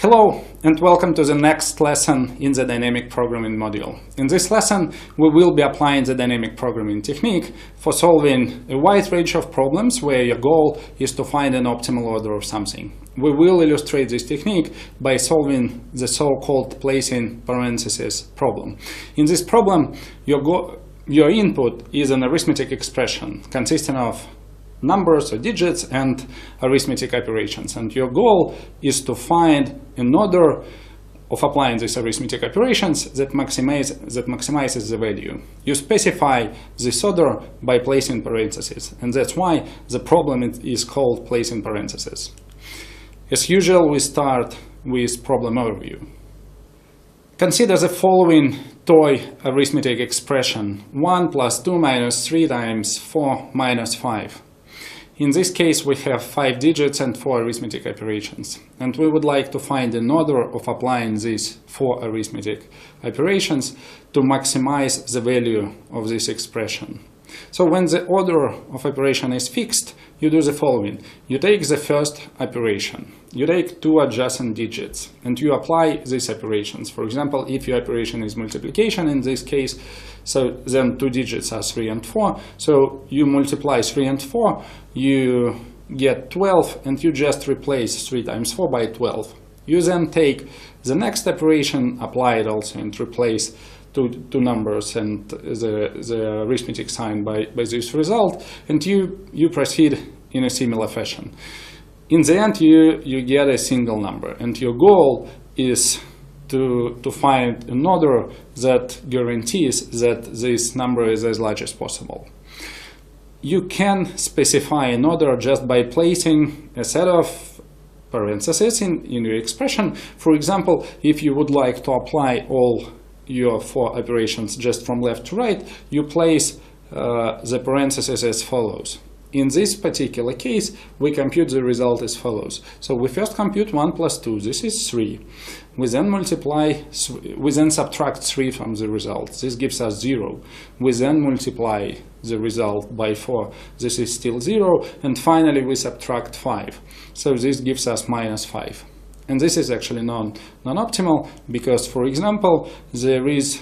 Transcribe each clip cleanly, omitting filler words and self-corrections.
Hello and welcome to the next lesson in the dynamic programming module. In this lesson, we will be applying the dynamic programming technique for solving a wide range of problems where your goal is to find an optimal order of something. We will illustrate this technique by solving the so-called placing parentheses problem. In this problem, your input is an arithmetic expression consisting of numbers or digits and arithmetic operations, and your goal is to find an order of applying these arithmetic operations that maximizes the value. You specify this order by placing parentheses, and that's why the problem is called placing parentheses. As usual, we start with problem overview. Consider the following toy arithmetic expression: 1 plus 2 minus 3 times 4 minus 5. In this case, we have 5 digits and 4 arithmetic operations, and we would like to find an order of applying these 4 arithmetic operations to maximize the value of this expression. So when the order of operation is fixed, you do the following. You take the first operation, you take 2 adjacent digits, and you apply these operations. For example, if your operation is multiplication in this case, so then 2 digits are 3 and 4, so you multiply 3 and 4, you get 12, and you just replace 3 times 4 by 12. You then take the next operation, apply it also, and replace two numbers and the arithmetic sign by this result, and you proceed in a similar fashion. In the end, you get a single number, and your goal is to find an order that guarantees that this number is as large as possible. You can specify an order just by placing a set of parentheses in your expression. For example, if you would like to apply all your 4 operations just from left to right, you place the parentheses as follows. In this particular case, we compute the result as follows. So we first compute 1 plus 2, this is 3. We then subtract 3 from the result, this gives us 0. We then multiply the result by 4, this is still 0. And finally we subtract 5, so this gives us minus 5. And this is actually non-optimal because, for example, there is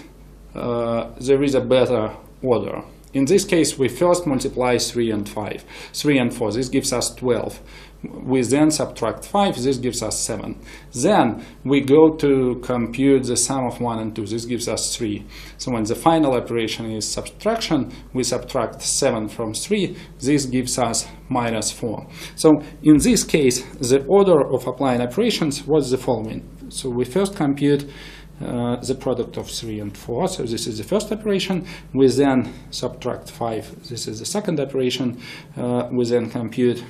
a better order. In this case, we first multiply 3 and 4. This gives us 12. We then subtract 5. This gives us 7. Then we go to compute the sum of 1 and 2. This gives us 3. So when the final operation is subtraction, we subtract 7 from 3. This gives us minus 4. So in this case, the order of applying operations was the following. So we first compute the product of 3 and 4, so this is the first operation. We then subtract 5, this is the second operation. We then compute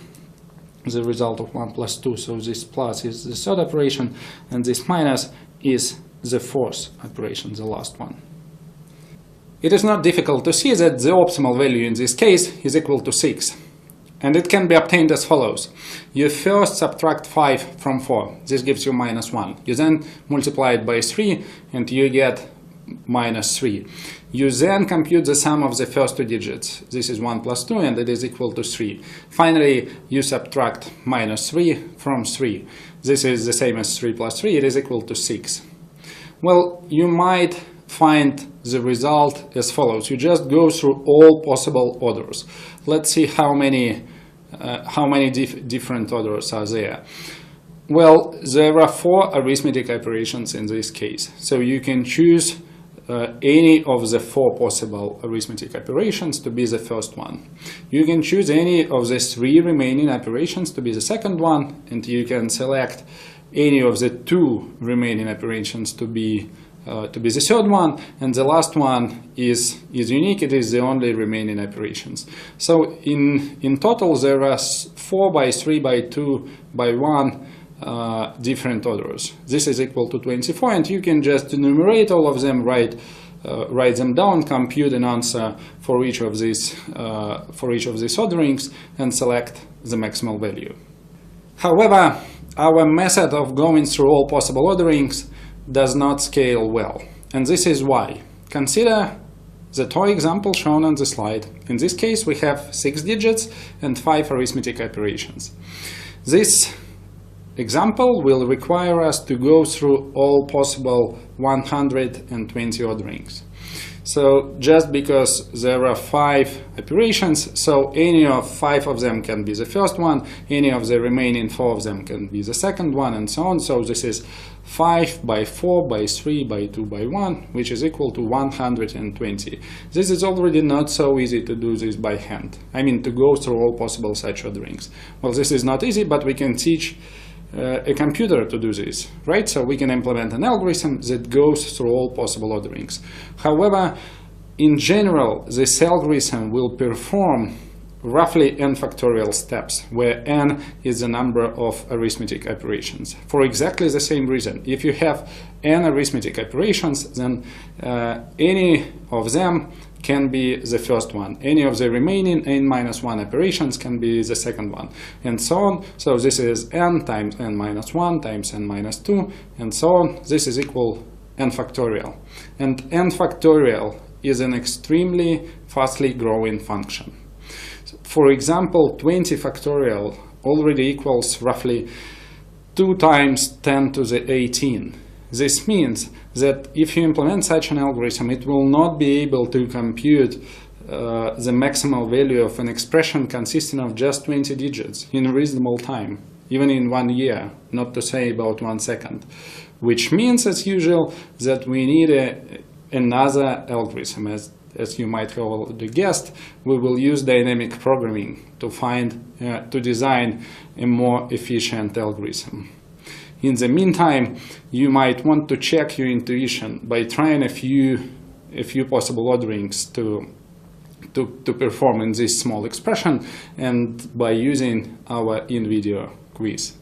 the result of 1 plus 2, so this plus is the third operation, and this minus is the fourth operation, the last one. It is not difficult to see that the optimal value in this case is equal to 6. And it can be obtained as follows. You first subtract 5 from 4. This gives you minus 1. You then multiply it by 3 and you get minus 3. You then compute the sum of the first 2 digits. This is 1 plus 2 and it is equal to 3. Finally, you subtract minus 3 from 3. This is the same as 3 plus 3. It is equal to 6. Well, you might find the result as follows. You just go through all possible orders. Let's see how many different orders are there. Well, there are 4 arithmetic operations in this case, so you can choose any of the 4 possible arithmetic operations to be the first one. You can choose any of the 3 remaining operations to be the second one, and you can select any of the 2 remaining operations to be the third one, and the last one is unique. It is the only remaining operations. So in total there are 4 by 3 by 2 by 1 different orders. This is equal to 24, and you can just enumerate all of them, write them down, compute an answer for each of these orderings, and select the maximal value. However, our method of going through all possible orderings does not scale well, and this is why. Consider the toy example shown on the slide. In this case, we have 6 digits and 5 arithmetic operations. This example will require us to go through all possible 120 orderings. So just because there are 5 operations, so any of 5 of them can be the first one, any of the remaining 4 of them can be the second one, and so on. So this is 5 by 4 by 3 by 2 by 1, which is equal to 120. This is already not so easy to do this by hand. I mean, to go through all possible such orderings. Well, this is not easy, but we can teach a computer to do this, right? So we can implement an algorithm that goes through all possible orderings. However, in general, this algorithm will perform roughly n factorial steps, where n is the number of arithmetic operations. For exactly the same reason, if you have n arithmetic operations, then any of them can be the first one. Any of the remaining n-1 operations can be the second one, and so on. So this is n times n-1 times n-2, and so on. This is equal n factorial. And n factorial is an extremely fastly growing function. For example, 20 factorial already equals roughly 2 times 10 to the 18. This means that if you implement such an algorithm, it will not be able to compute the maximal value of an expression consisting of just 20 digits in a reasonable time, even in 1 year, not to say about 1 second. Which means, as usual, that we need another algorithm. As you might have already guessed, we will use dynamic programming to design a more efficient algorithm. In the meantime, you might want to check your intuition by trying a few possible orderings to perform in this small expression, and by using our in-video quiz.